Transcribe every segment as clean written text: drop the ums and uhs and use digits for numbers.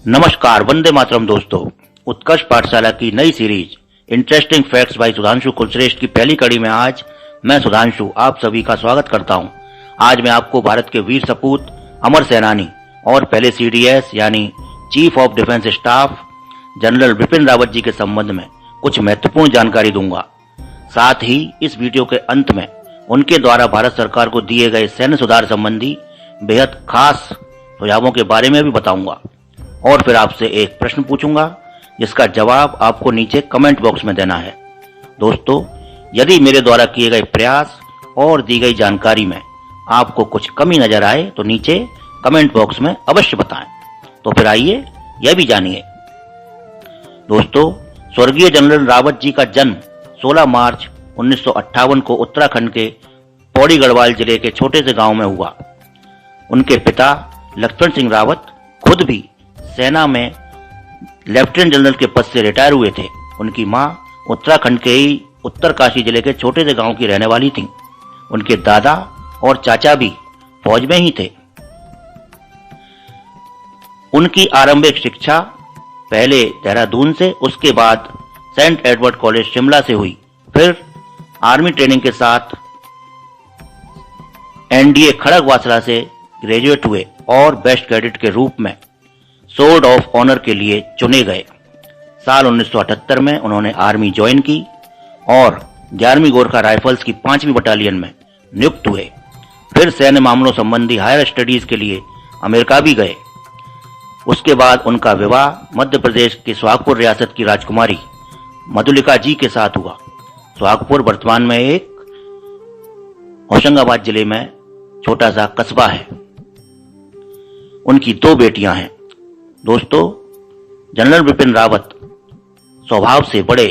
नमस्कार, वंदे मातरम दोस्तों। उत्कर्ष पाठशाला की नई series interesting facts by Sudhanshu Kulshreshtha की पहली कड़ी में आज मैं सुधांशु आप सभी का स्वागत करता हूं। आज मैं आपको भारत के वीर सपूत, अमर सेनानी और पहले सीडीएस यानी chief of defence staff general Bipin Rawat ji के संबंध में कुछ महत्वपूर्ण जानकारी दूंगा। साथ ही इस वीडियो के अंत में उनके द्वारा भारत सरकार को दिए गए सैन्य सुधार संबंधी बेहद खास सुझावों के बारे में भी बताऊंगा और फिर आपसे एक प्रश्न पूछूंगा जिसका जवाब आपको नीचे कमेंट बॉक्स में देना है। दोस्तों, यदि मेरे द्वारा किए गए प्रयास और दी गई जानकारी में आपको कुछ कमी नजर आए तो नीचे कमेंट बॉक्स में अवश्य बताएं। तो फिर आइए यह भी जानिए। दोस्तों, स्वर्गीय जनरल रावत जी का जन्म 16 मार्च 1958 को उत्तराखंड के पौड़ी गढ़वाल जिले के छोटे से गांव में हुआ। उनके पिता लक्ष्मण सिंह रावत खुद भी सेना में लेफ्टिनेंट जनरल के पद से रिटायर हुए थे। उनकी मां उत्तराखंड के ही उत्तरकाशी जिले के छोटे से गांव की रहने वाली थीं। उनके दादा और चाचा भी फौज में ही थे। उनकी आरंभिक शिक्षा पहले देहरादून से, उसके बाद सेंट एडवर्ड कॉलेज शिमला से हुई। फिर आर्मी ट्रेनिंग के साथ एनडीए खड़गवासला से ग्रेजुएट हुए और बेस्ट कैडेट के रूप में सोर्ड ऑफ ऑनर के लिए चुने गए। साल 1978 में उन्होंने आर्मी ज्वाइन की और 11वीं गोरखा राइफल्स की 5वीं बटालियन में नियुक्त हुए। फिर सैन्य मामलों संबंधी हायर स्टडीज के लिए अमेरिका भी गए। उसके बाद उनका विवाह मध्य प्रदेश के सुहागपुर रियासत की राजकुमारी मधुलिका जी के साथ हुआ। सुहागपुर वर्तमान में एक होशंगाबाद जिले में छोटा सा कस्बा है। उनकी 2 बेटियां हैं। दोस्तों, जनरल बिपिन रावत स्वभाव से बड़े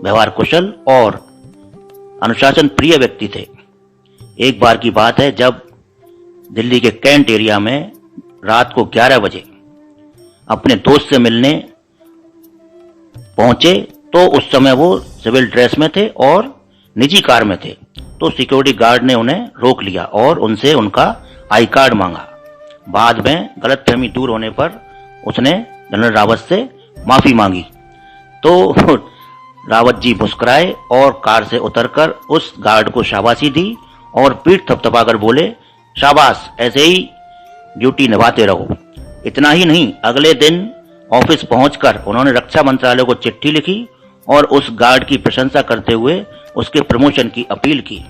व्यवहार कुशल और अनुशासन प्रिय व्यक्ति थे। एक बार की बात है जब दिल्ली के कैंट एरिया में रात को 11 बजे अपने दोस्त से मिलने पहुंचे तो उस समय वो सिविल ड्रेस में थे और निजी कार में थे। तो सिक्योरिटी गार्ड ने उन्हें रोक लिया और उनसे उनका आई कार्ड मांगा। बाद में गलतफहमी दूर होने पर उसने जनरल रावत से माफी मांगी तो रावत जी मुस्कुराए और कार से उतरकर उस गार्ड को शाबाशी दी और पीठ थपथपाकर बोले, शाबाश, ऐसे ही ड्यूटी निभाते रहो। इतना ही नहीं, अगले दिन ऑफिस पहुंचकर उन्होंने रक्षा मंत्रालय को चिट्ठी लिखी और उस गार्ड की प्रशंसा करते हुए उसके प्रमोशन की अपील की।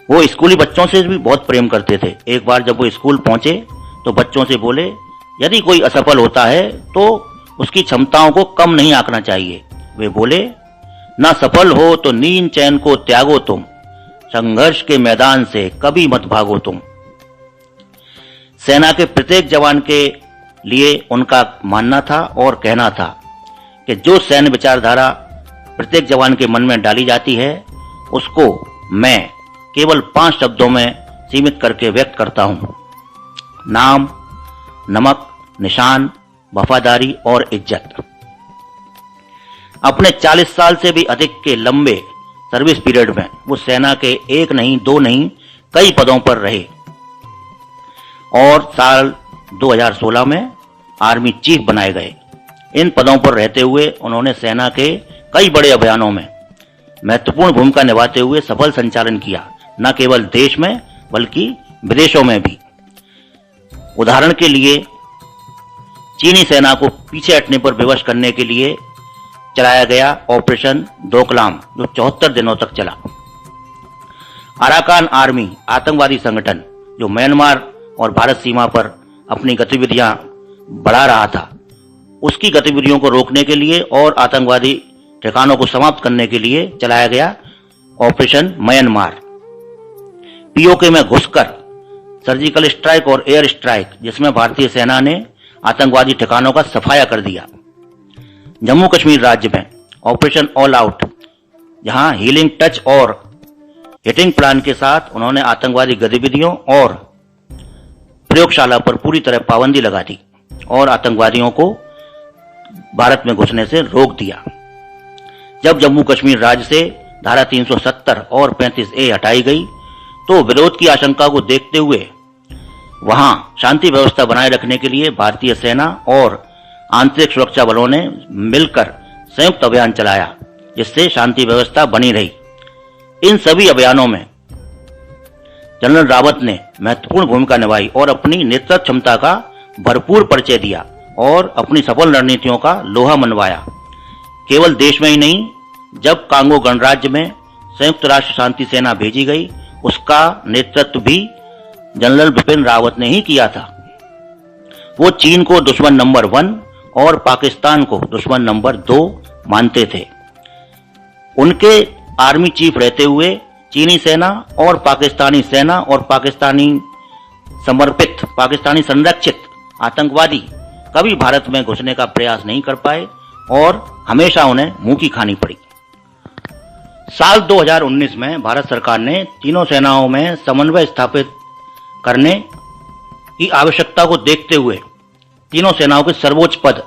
वो स्कूली बच्चों से भी बहुत प्रेम करते थे। एक बार जब वो स्कूल पहुंचे तो बच्चों से बोले, यदि कोई असफल होता है तो उसकी क्षमताओं को कम नहीं आंकना चाहिए। वे बोले, ना सफल हो तो नींद चैन को त्यागो तुम, संघर्ष के मैदान से कभी मत भागो तुम। सेना के प्रत्येक जवान के लिए उनका मानना था और कहना था कि जो सैन्य विचारधारा प्रत्येक जवान के मन में डाली जाती है उसको मैं केवल 5 शब्दों में सीमित करके व्यक्त करता हूं। नाम, नमक, निशान, वफादारी और इज्जत। अपने 40 साल से भी अधिक के लंबे सर्विस पीरियड में वो सेना के 1 नहीं 2 नहीं कई पदों पर रहे और साल 2016 में आर्मी चीफ बनाए गए। इन पदों पर रहते हुए उन्होंने सेना के कई बड़े अभियानों में महत्वपूर्ण भूमिका निभाते हुए सफल संचालन किया, न केवल देश में बल्कि विदेशों में भी। उदाहरण के लिए चीनी सेना को पीछे हटने पर विवश करने के लिए चलाया गया ऑपरेशन डोकलाम, जो 74 दिनों तक चला। अराकान आर्मी आतंकवादी संगठन जो म्यांमार और भारत सीमा पर अपनी गतिविधियां बढ़ा रहा था, उसकी गतिविधियों को रोकने के लिए और आतंकवादी ठिकानों को समाप्त करने के लिए चलाया गया ऑपरेशन म्यांमार। पीओके में घुसकर सर्जिकल स्ट्राइक और एयर स्ट्राइक, जिसमें भारतीय सेना ने आतंकवादी ठिकानों का सफाया कर दिया। जम्मू कश्मीर राज्य में ऑपरेशन ऑल आउट, जहां हीलिंग टच और हिटिंग प्लान के साथ उन्होंने आतंकवादी गतिविधियों और प्रयोगशाला पर पूरी तरह पाबंदी लगा दी और आतंकवादियों को भारत में घुसने से रोक दिया। जब जम्मू कश्मीर राज्य से धारा 370 और 35A हटाई गई तो विरोध की आशंका को देखते हुए वहां शांति व्यवस्था बनाए रखने के लिए भारतीय सेना और आंतरिक सुरक्षा बलों ने मिलकर संयुक्त अभियान चलाया, जिससे शांति व्यवस्था बनी रही। इन सभी अभियानों में जनरल रावत ने महत्वपूर्ण भूमिका निभाई और अपनी नेतृत्व क्षमता का भरपूर परिचय दिया और अपनी सफल रणनीतियों का लोहा मनवाया। केवल देश में ही नहीं, जब कांगो गणराज्य में संयुक्त राष्ट्र शांति सेना भेजी गई, उसका नेतृत्व भी जनरल बिपिन रावत ने ही किया था। वो चीन को दुश्मन नंबर 1 और पाकिस्तान को दुश्मन नंबर 2 मानते थे। उनके आर्मी चीफ रहते हुए चीनी सेना और पाकिस्तानी समर्पित, पाकिस्तानी संरक्षित आतंकवादी कभी भारत में घुसने का प्रयास नहीं कर पाए और हमेशा उन्हें मुंह की खानी पड़ी। साल 2019 में भारत सरकार ने तीनों सेनाओं में समन्वय स्थापित करने की आवश्यकता को देखते हुए तीनों सेनाओं के सर्वोच्च पद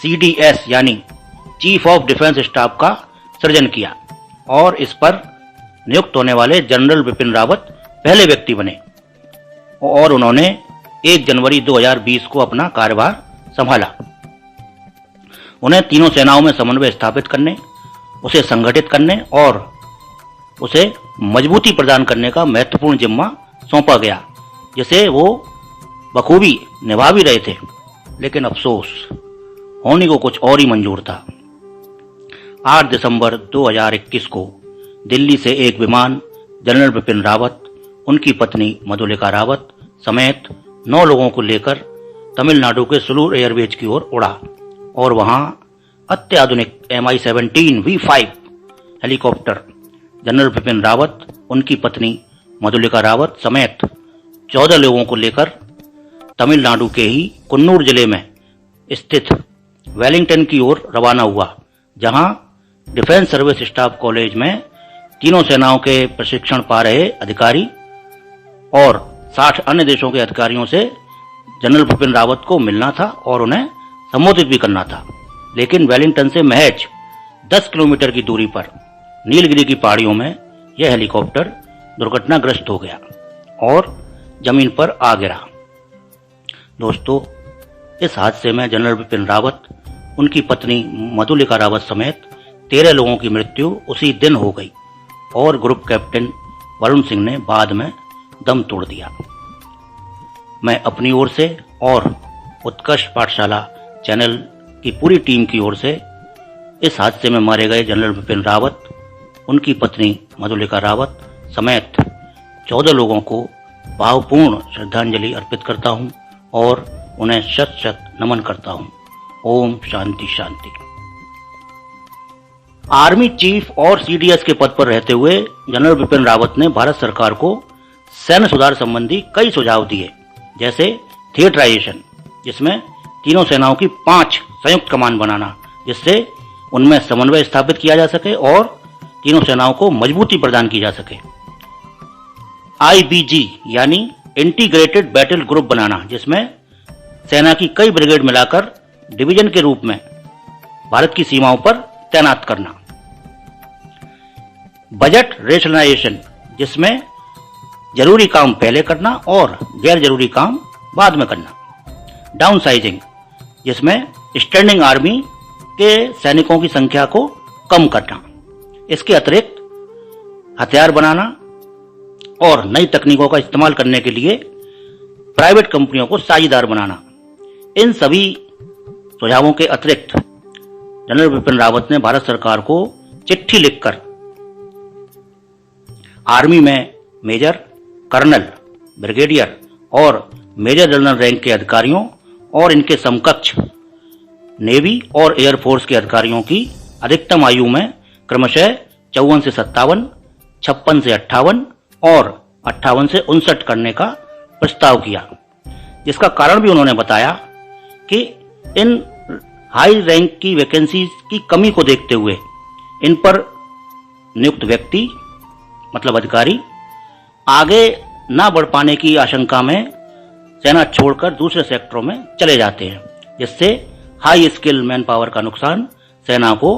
CDS यानी चीफ ऑफ डिफेंस स्टाफ का सृजन किया और इस पर नियुक्त होने वाले जनरल बिपिन रावत पहले व्यक्ति बने और उन्होंने 1 जनवरी 2020 को अपना कार्यभार संभाला। उन्हें तीनों सेनाओं में समन्वय स्थापित करने, उसे संगठित करने और उसे मजबूती प्रदान करने का महत्वपूर्ण जिम्मा सौंपा गया, जिसे वो बखूबी निभा भी रहे थे। लेकिन अफसोस, होने को कुछ और ही मंजूर था। 8 दिसंबर 2021 को दिल्ली से एक विमान जनरल बिपिन रावत, उनकी पत्नी मधुलिका रावत समेत 9 लोगों को लेकर तमिलनाडु के सुलूर एयरबेस की ओर उड़ा और वहां अत्याधुनिक MI-17 V5 helicopter general Bipin Rawat, उनकी पत्नी मधुलिका रावत समेत 14 लोगों को लेकर तमिलनाडु के ही कुन्नूर जिले में स्थित वेलिंगटन की ओर रवाना हुआ, जहां डिफेंस सर्विस स्टाफ कॉलेज में तीनों सेनाओं के प्रशिक्षण पा रहे अधिकारी और 60 अन्य देशों के अधिकारियों से जनरल बिपिन रावत को मिलना था और उन्हें संबोधित भी करना था। लेकिन वेलिंगटन से महज 10 किलोमीटर की दूरी पर नीलगिरी की पहाड़ियों में यह हेलीकॉप्टर दुर्घटनाग्रस्त हो गया और जमीन पर आ गिरा। दोस्तों, इस हादसे में जनरल बिपिन रावत, उनकी पत्नी मधुलिका रावत समेत 13 लोगों की मृत्यु उसी दिन हो गई और ग्रुप कैप्टन वरुण सिंह ने बाद में दम तोड़ दिया। मैं अपनी ओर से और उत्कर्ष पाठशाला चैनल की पूरी टीम की ओर से इस हादसे में मारे गए जनरल बिपिन रावत, उनकी पत्नी मधुलिका रावत समेत 14 लोगों को भावपूर्ण श्रद्धांजलि अर्पित करता हूं और उन्हें शत शत नमन करता हूं। ओम शांति शांति। आर्मी चीफ और CDS के पद पर रहते हुए जनरल बिपिन रावत ने भारत सरकार को सैन्य सुधार संबंधी कई सुझाव दिए, जैसे थिएटराइजेशन, जिसमें तीनों सेनाओं की 5 संयुक्त कमान बनाना, जिससे उनमें समन्वय स्थापित किया जा सके और तीनों सेनाओं को मजबूती प्रदान की जा सके। IBG यानी इंटीग्रेटेड बैटल ग्रुप बनाना, जिसमें सेना की कई ब्रिगेड मिलाकर डिवीजन के रूप में भारत की सीमाओं पर तैनात करना। बजट रेशनलाइजेशन, जिसमें जरूरी काम पहले करना और गैर जरूरी काम बाद में करना। डाउन साइजिंग, जिसमें स्टैंडिंग आर्मी के सैनिकों की संख्या को कम करना। इसके अतिरिक्त हथियार बनाना और नई तकनीकों का इस्तेमाल करने के लिए प्राइवेट कंपनियों को साझेदार बनाना। इन सभी सुझावों के अतिरिक्त जनरल बिपिन रावत ने भारत सरकार को चिट्ठी लिखकर आर्मी में मेजर, कर्नल, ब्रिगेडियर और मेजर जनरल रैंक के अधिकारियों और इनके समकक्ष नेवी और एयरफोर्स के अधिकारियों की अधिकतम आयु में क्रमशः 54 से 57, 56 से 58 और 58 से 59 करने का प्रस्ताव किया, जिसका कारण भी उन्होंने बताया कि इन हाई रैंक की वैकेंसी की कमी को देखते हुए इन पर नियुक्त व्यक्ति मतलब अधिकारी आगे ना बढ़ पाने की आशंका में सेना छोड़कर दूसरे सेक्टरों में चले जाते हैं, जिससे हाई स्किल मैन पावर का नुकसान सेना को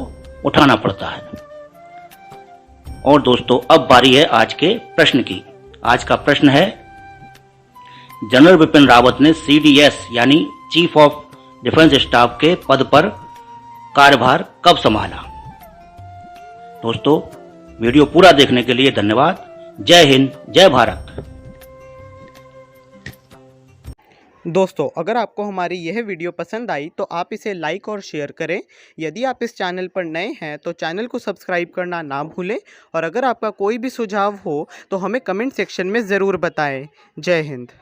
उठाना पड़ता है। और दोस्तों, अब बारी है आज के प्रश्न की। आज का प्रश्न है जनरल बिपिन रावत ने CDS यानी चीफ ऑफ डिफेंस स्टाफ के पद पर कार्यभार कब संभाला? दोस्तों, वीडियो पूरा देखने के लिए धन्यवाद। जय हिंद, जय भारत। दोस्तों, अगर आपको हमारी यह वीडियो पसंद आई तो आप इसे लाइक और शेयर करें। यदि आप इस चैनल पर नए हैं तो चैनल को सब्सक्राइब करना ना भूलें और अगर आपका कोई भी सुझाव हो तो हमें कमेंट सेक्शन में ज़रूर बताएं। जय हिंद।